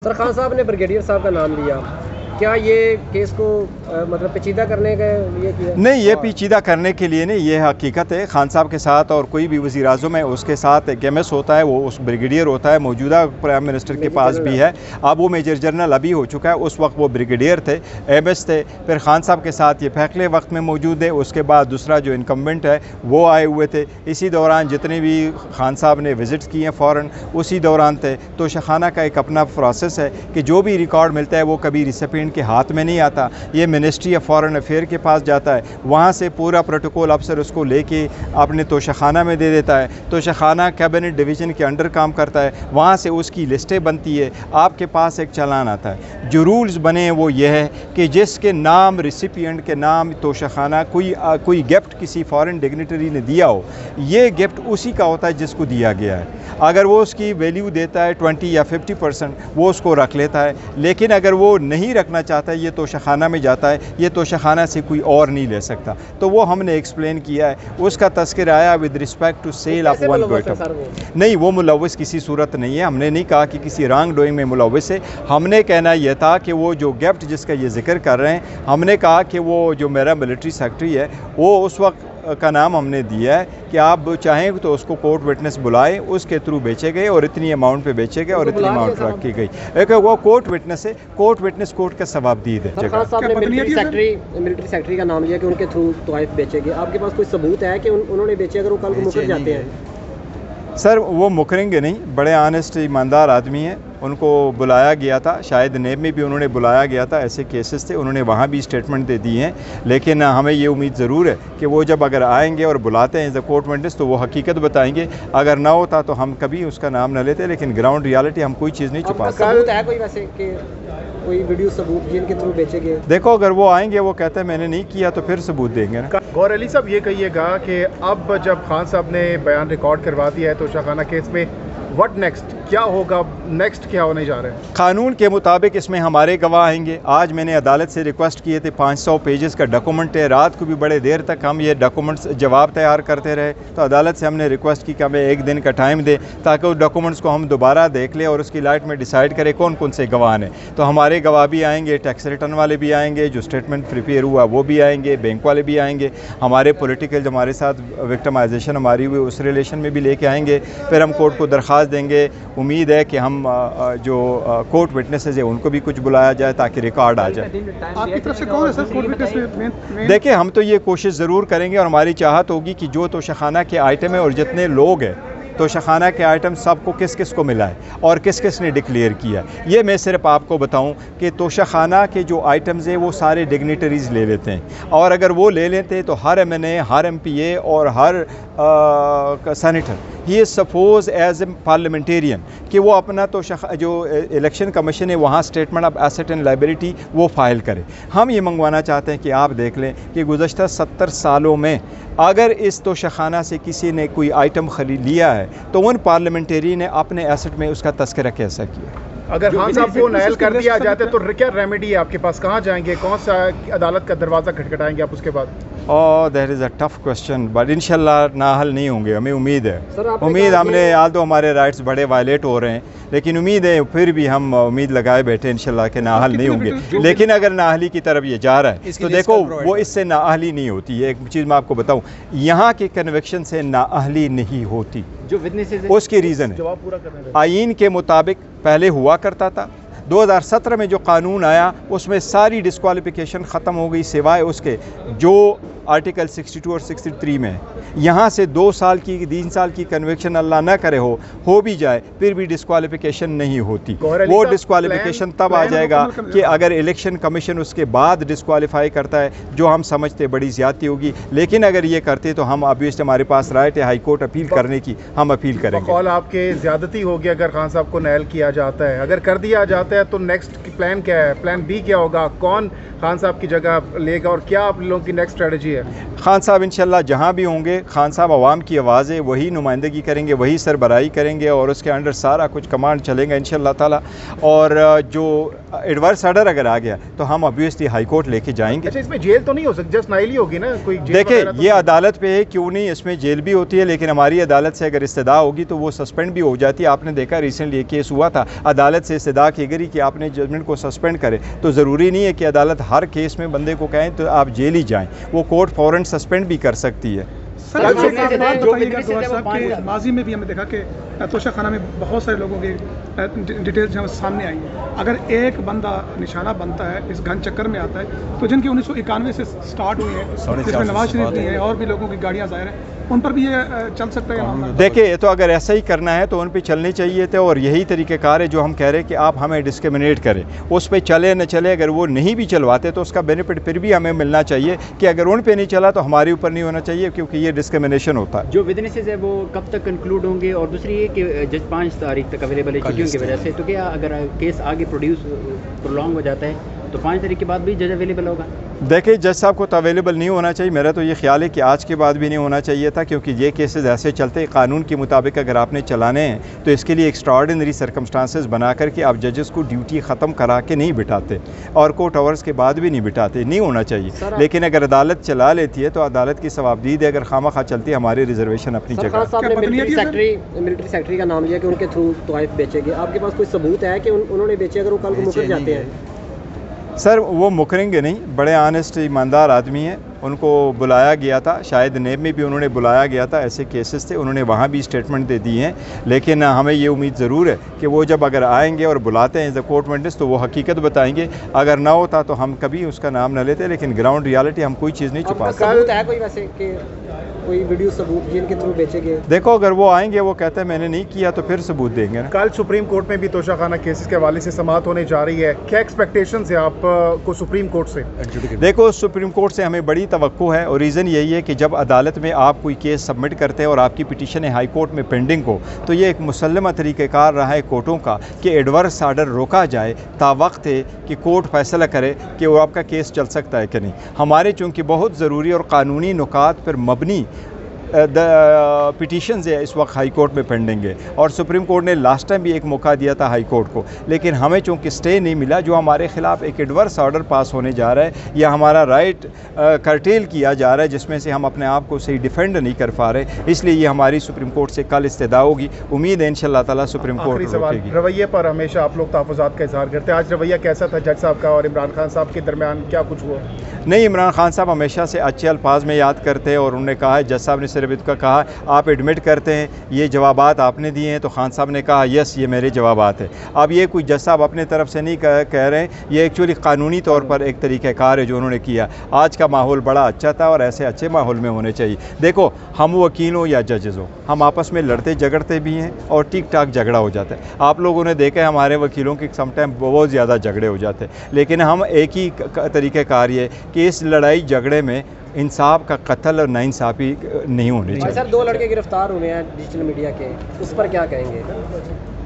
Sir Khan साहब ने brigadier साहब का नाम लिया, क्या ये केस को मतलब पेचीदा करने के लिए किया? नहीं, ये पेचीदा करने के लिए नहीं, ये हकीकत है। खान साहब के साथ और कोई भी वज़ीर आज़म है उसके साथ एक एमएस होता है, वो उस ब्रिगेडियर होता है, मौजूदा प्राइम मिनिस्टर के पास भी है। अब वो मेजर जनरल अभी हो चुका है, उस वक्त वो ब्रिगेडियर थे, एमएस थे। फिर खान साहब के साथ ये फैसले वक्त में मौजूद है। उसके बाद दूसरा जो इनकम्बेंट है वो आए हुए थे। इसी दौरान जितने भी खान साहब ने विज़िट्स किए हैं फ़ौरन उसी दौरान थे। तोशाखाना का एक अपना प्रोसेस है कि जो भी रिकॉर्ड मिलता है वो कभी रिसिपिएंट के हाथ में नहीं आता, ये मिनिस्ट्री ऑफ फॉरेन अफेयर के पास जाता है। वहाँ से पूरा प्रोटोकॉल अफसर उसको लेके अपने तोशाखाना में दे देता है। तोशाखाना कैबिनेट डिवीज़न के अंडर काम करता है, वहाँ से उसकी लिस्टें बनती है, आपके पास एक चालान आता है। जो रूल्स बने हैं वो ये है कि जिसके नाम रिसिपिएंट के नाम तोशाखाना कोई गिफ्ट किसी फॉरेन डिग्निटरी ने दिया हो, ये गिफ्ट उसी का होता है जिसको दिया गया है। अगर वो उसकी वैल्यू देता है 20 या 50% वो उसको रख लेता है, लेकिन अगर वो नहीं रखना चाहता है ये तोशाखाना में जाता है, ये तोशाखाना से कोई और नहीं ले सकता। तो वो हमने एक्सप्लेन किया है, उसका तस्करा आया with respect to sale of one item. नहीं, वो मुलव्वस किसी सूरत नहीं है। हमने नहीं कहा कि किसी रॉन्ग डूइंग में मुलव्वस है। हमने कहना यह था कि वो जो गिफ्ट जिसका ये जिक्र कर रहे हैं, हमने कहा कि वो जो मेरा मिलिट्री सेक्रेटरी है वो उस वक्त का नाम हमने दिया है कि आप चाहें तो उसको कोर्ट विटनेस बुलाएं, उसके थ्रू बेचे गए और इतनी अमाउंट पे बेचे गए और इतनी अमाउंट रखी गई। एक वो कोर्ट विटनेस है, कोर्ट विटनेस कोर्ट का सवाबदीद है। खान साहब ने मिलिट्री सेक्रेटरी का नाम लिया कि उनके थ्रू तोहफ़े बेचे गए। आपके पास कोई सबूत है कि उन्होंने बेचे? अगर वो कल को मुकर जाते हैं? सर वो मुकरेंगे नहीं, बड़े आनेस्ट ईमानदार आदमी हैं। उनको बुलाया गया था, शायद नेब में भी उन्होंने बुलाया गया था, ऐसे केसेस थे, उन्होंने वहाँ भी स्टेटमेंट दे दी हैं। लेकिन हमें ये उम्मीद ज़रूर है कि वो जब अगर आएंगे और बुलाते हैं एज अ कोर्ट विटनेस तो वो हकीकत बताएंगे। अगर ना होता तो हम कभी उसका नाम न लेते, लेकिन ग्राउंड रियलिटी हम कोई चीज़ नहीं छुपाते। सबूत है कोई वैसे कि कोई वीडियो सबूत जिनके थ्रू बेचे गए? देखो, अगर वो आएंगे वो कहते हैं मैंने नहीं किया तो फिर सबूत देंगे ना। गौर अली साहब, ये कहिएगा कि अब जब खान साहब ने बयान रिकॉर्ड करवा दिया है तोशाखाना केस में, व्हाट नेक्स्ट, क्या होगा नेक्स्ट, क्या होने जा रहे हैं? कानून के मुताबिक इसमें हमारे गवाह आएंगे। आज मैंने अदालत से रिक्वेस्ट किए थे, 500 पेजेस का डॉक्यूमेंट है। रात को भी बड़े देर तक हम ये डॉक्यूमेंट्स जवाब तैयार करते रहे, तो अदालत से हमने रिक्वेस्ट की कि हमें एक दिन का टाइम दे ताकि उस डॉक्यूमेंट्स को हम दोबारा देख लें और उसकी लाइट में डिसाइड करें कौन कौन से गवाह हैं। तो हमारे गवाह भी आएंगे, टैक्स रिटर्न वाले भी आएंगे, जो स्टेटमेंट प्रिपेयर हुआ वो भी आएंगे, बैंक वाले भी आएंगे, हमारे पॉलिटिकल जो हमारे साथ विक्टिमाइजेशन हमारी हुई उस रिलेशन में भी लेके आएंगे। फिर हम कोर्ट को दरख्वास्त देंगे। उम्मीद है कि हम जो कोर्ट विटनेसेस है उनको भी कुछ बुलाया जाए ताकि रिकॉर्ड आ जाए। आपकी तरफ से कौन है सर कोर्ट विटनेस में? देखिए, हम तो ये कोशिश ज़रूर करेंगे और हमारी चाहत होगी कि जो तोशाखाना के आइटम है और जितने लोग हैं तोशाखाना के आइटम सबको किस किस को मिला है और किस किस ने डिक्लेयर किया। ये मैं सिर्फ आपको बताऊं कि तोशाखाना के जो आइटम्स हैं वो सारे डिग्निटरीज़ ले लेते हैं, और अगर वो ले लेते तो हर MNA, हर MPA और हर senator he is suppose as a parliamentarian कि वो अपना जो इलेक्शन कमीशन है वहाँ statement of asset and liability वो फाइल करे। हम ये मंगवाना चाहते हैं कि आप देख लें कि गुज़श्ता 70 सालों में अगर इस तोशाखाना से किसी ने कोई आइटम खरीद लिया है तो उन पार्लियामेंटेरियन ने अपने एसेट में उसका तज़किरा कैसा किया। अगर खान साहब को नायल कर दिया जाता है तो क्या रेमेडी है आपके पास? कहाँ जाएंगे, कौन सा अदालत का दरवाज़ा खटखटाएंगे आप उसके बाद? There is a tough question, but इंशाल्लाह नाहल नहीं होंगे, हमें उम्मीद है। उम्मीद हमने आज तो हमारे राइट्स बड़े वायलेट हो रहे हैं, लेकिन उम्मीद है फिर भी हम उम्मीद लगाए बैठे इंशाल्लाह के नाहल नहीं होंगे। लेकिन अगर नाहली की तरफ ये जा रहा है तो देखो वो इससे नाअहली नहीं होती है। एक चीज़ मैं आपको बताऊँ, यहाँ के कन्विक्शन से नाअहली नहीं होती, जो विटनेसेस उसकी रीज़न है आईन के मुताबिक पहले हुआ करता था। 2017 में जो कानून आया उसमें सारी डिस्क्वालिफिकेशन ख़त्म हो गई सिवाय उसके जो आर्टिकल 62 और 63 में है। यहाँ से 2 साल की 3 साल की कन्विक्शन अल्लाह ना करे हो भी जाए फिर भी डिस्क्वालिफिकेशन नहीं होती। वो डिस्क्वालिफिकेशन तब आ जाएगा कि अगर इलेक्शन कमीशन उसके बाद डिस्क्वालीफाई करता है, जो हम समझते बड़ी ज़्यादती होगी। लेकिन अगर ये करते तो हम ऑब्वियसली हमारे पास राइट है हाई कोर्ट अपील करने की, हम अपील करेंगे। कॉल आपके ज़्यादती होगी अगर खान साहब को नायल किया जाता है, अगर कर दिया जाता है तो नेक्स्ट प्लान क्या है? प्लान बी क्या होगा? कौन खान साहब की जगह लेगा और क्या आप लोगों की नेक्स्ट स्ट्रेटजी है? खान साहब इंशाल्लाह जहाँ भी होंगे, खान साहब अवाम की आवाज़ है, वही नुमाइंदगी करेंगे, वही सरबराही करेंगे और उसके अंडर सारा कुछ कमांड चलेगा इंशाल्लाह ताला। और जो एडवर्स ऑर्डर अगर आ गया तो हम ऑब्वियसली हाई कोर्ट लेके जाएंगे। अच्छा, इसमें जेल तो नहीं हो सकती, जस्ट नाइल ही होगी ना, कोई जेल देखिए वगैरह तो ये अदालत पे है, क्यों नहीं, इसमें जेल भी होती है, लेकिन हमारी अदालत से अगर इस्तदा होगी तो वो सस्पेंड भी हो जाती है। आपने देखा रिसेंटली ये केस हुआ था, अदालत से इस्तदा की गई कि आपने जजमेंट को सस्पेंड करे, तो ज़रूरी नहीं है कि अदालत हर केस में बंदे को कहें तो आप जेल ही जाएँ, वो कोर्ट फ़ौरन सस्पेंड भी कर सकती है। सर, जो एक बात जो बताइएगा विदेशी गौहर थे वो साहब 5 के हज़ार। माजी में भी हमने देखा कि तोशा खाना में बहुत सारे लोगों की डिटेल्स जो सामने आई है। अगर एक बंदा निशाना बनता है, इस घन चक्कर में आता है, तो जिनकी 1991 से स्टार्ट हुई है, जिसमें नवाज शरीफ भी है और भी लोगों की गाड़ियाँ ज़ाहिर है, उन पर भी ये चल सकता है मामला। देखिए तो अगर ऐसा ही करना है तो उन पे चलने चाहिए थे, और यही तरीक़ेकार है जो हम कह रहे हैं कि आप हमें डिस्क्रिमिनेट करें, उस पे चले न चले, अगर वो नहीं भी चलवाते तो उसका बेनिफिट फिर भी हमें मिलना चाहिए कि अगर उन पे नहीं चला तो हमारे ऊपर नहीं होना चाहिए, क्योंकि ये डिस्क्रिमिनेशन होता है। जो विटनेसेस है वो कब तक कंक्लूड होंगे, और दूसरी ये कि जज 5 तारीख तक अवेलेबल है छुट्टियों की वजह से, तो क्या अगर केस आगे प्रोलॉन्ग हो जाता है तो 5 तारीख के बाद भी जज अवेलेबल होगा? देखिए जज साहब को तो अवेलेबल नहीं होना चाहिए, मेरा तो ये ख्याल है कि आज के बाद भी नहीं होना चाहिए था, क्योंकि ये केसेस ऐसे चलते कानून के मुताबिक अगर आपने चलाने हैं तो इसके लिए एक्स्ट्राऑर्डिनरी सर्कमस्टांसेस बना करके आप जजेस को ड्यूटी ख़त्म करा के नहीं बिठाते, और कोर्ट आवर्स के बाद भी नहीं बिठाते, नहीं होना चाहिए। लेकिन अगर अदालत चला लेती है तो अदालत की सवाबदीद है, अगर खामा खा चलती है हमारी रिजर्वेशन अपनी खान जगह। साहब ने मिलिट्री सेक्रेटरी का नाम लिया कि उनके थ्रू तोइफ बेचे गए, आपके पास कोई सबूत है कि उन्होंने बेचे? अगर वो कल को मुकर जाते हैं सर वो मुकरेंगे नहीं, बड़े आनेस्ट ईमानदार आदमी हैं, उनको बुलाया गया था, शायद नेब में भी उन्होंने बुलाया गया था, ऐसे केसेस थे, उन्होंने वहाँ भी स्टेटमेंट दे दी हैं। लेकिन हमें ये उम्मीद ज़रूर है कि वो जब अगर आएंगे और बुलाते हैं एज अ कोर्ट विटनेस तो वो हकीकत बताएंगे, अगर ना होता तो हम कभी उसका नाम न लेते, लेकिन ग्राउंड रियलिटी हम कोई चीज़ नहीं छुपाते। सबूत है कोई वैसे कि कोई वीडियो सबूत जिनके थ्रू बेचे गए? देखो अगर वो आएंगे, वो कहते हैं मैंने नहीं किया, तो फिर सबूत देंगे ना। कल सुप्रीम कोर्ट में भी तोशाखाना केसेस के हवाले से समाअत होने जा रही है, क्या एक्सपेक्टेशंस है आपको सुप्रीम कोर्ट से? देखो सुप्रीम कोर्ट से हमें बड़ी तवक्को है, और रीज़न यही है कि जब अदालत में आप कोई केस सबमिट करते हैं और आपकी पिटीशन है हाई कोर्ट में पेंडिंग हो, तो ये एक मुसल्लमा तरीक़ेकार रहा है कोर्टों का कि एडवर्स आर्डर रोका जाए तावक्त है कि कोर्ट फैसला करे कि वो आपका केस चल सकता है कि नहीं। हमारे चूँकि बहुत ज़रूरी और कानूनी नुकात पर मबनी पिटीशंस है इस वक्त हाई कोर्ट में पेंडिंग है, और सुप्रीम कोर्ट ने लास्ट टाइम भी एक मौका दिया था हाई कोर्ट को, लेकिन हमें चूँकि स्टे नहीं मिला, जो हमारे ख़िलाफ़ एक एडवर्स ऑर्डर पास होने जा रहा है या हमारा राइट कर्टेल किया जा रहा है, जिसमें से हम अपने आप को सही डिफेंड नहीं कर पा रहे, इसलिए ये हमारी सुप्रीम कोर्ट से कल इस्तदा होगी। उम्मीद है इंशाअल्लाह ताला सुप्रीम कोर्ट रोकेगी। रवैये पर हमेशा आप लोग तहफ़्फ़ुज़ात का इजहार करते हैं, आज रवैया कैसा था जज साहब का और इमरान खान साहब के दरमियान, क्या कुछ हुआ? नहीं, इमरान खान साहब हमेशा से अच्छे अल्फाज में याद करते हैं, और उन्होंने कहा, जज साहब ने सिर्फ इसका कहा आप एडमिट करते हैं ये जवाबात आपने दिए हैं, तो खान साहब ने कहा यस ये मेरे जवाबात हैं। अब ये कोई जज साहब अपने तरफ से नहीं कह रहे हैं, ये एक्चुअली कानूनी तौर पर एक तरीक़ाकार है जो उन्होंने किया। आज का माहौल बड़ा अच्छा था और ऐसे अच्छे माहौल में होने चाहिए। देखो हम वकील हो या जजेस हो, हम आपस में लड़ते झगड़ते भी हैं और ठीक ठाक झगड़ा हो जाता है। आप लोगों ने देखा है हमारे वकीलों के समटाइम बहुत ज़्यादा झगड़े हो जाते हैं, लेकिन हम एक ही तरीक़ाकार ये कि इस लड़ाई झगड़े में इंसाफ का कत्ल और नाइंसाफ़ी नहीं होनी चाहिए। सर 2 लड़के गिरफ्तार हुए हैं डिजिटल मीडिया के, उस पर क्या कहेंगे?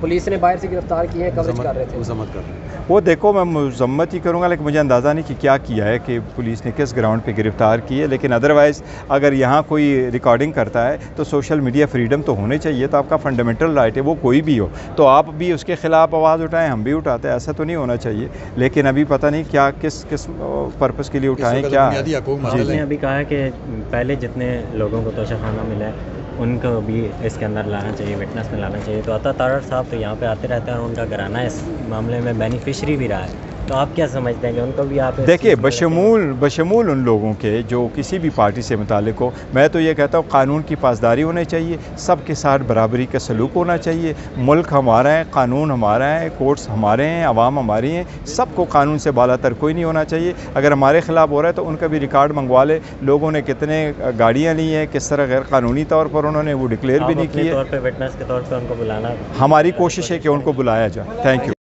पुलिस ने बाहर से गिरफ्तार किए हैं, कवरेज कर रहे थे। वो देखो मैं मजम्मत ही करूँगा, लेकिन मुझे अंदाज़ा नहीं कि क्या किया है कि पुलिस ने किस ग्राउंड पे गिरफ़्तार की है, लेकिन अदरवाइज़ अगर यहाँ कोई रिकॉर्डिंग करता है तो सोशल मीडिया फ्रीडम तो होनी चाहिए, तो आपका फंडामेंटल राइट है, वो कोई भी हो, तो आप भी उसके ख़िलाफ़ आवाज़ उठाएं, हम भी उठाते हैं, ऐसा तो नहीं होना चाहिए। लेकिन अभी पता नहीं क्या किस पर्पज़ के लिए उठाएं, क्या आपने अभी कहा है कि पहले जितने लोगों को तोशाखाना मिला है उनको भी इसके अंदर लाना चाहिए, विटनेस में लाना चाहिए, तो अता तारड़ साहब तो यहाँ पे आते रहते हैं और उनका घराना इस मामले में बेनिफिशरी भी रहा है, तो आप क्या समझते हैं कि उनको भी आप? देखिए बशमूल उन लोगों के जो किसी भी पार्टी से मुतालिक हो, मैं तो ये कहता हूँ कानून की पासदारी होनी चाहिए, सबके साथ बराबरी का सलूक होना चाहिए। मुल्क हमारा है, कानून हमारा है, कोर्ट्स हमारे हैं, आवाम हमारी हैं, सबको कानून से बालातर कोई नहीं होना चाहिए। अगर हमारे ख़िलाफ़ हो रहा है तो उनका भी रिकॉर्ड मंगवा ले, लोगों ने कितने गाड़ियाँ ली हैं, किस तरह गैर कानूनी तौर पर उन्होंने वो डिक्लेयर भी नहीं किए। विटनेस के तौर पर उनको बुलाना, हमारी कोशिश है कि उनको बुलाया जाए। Thank you.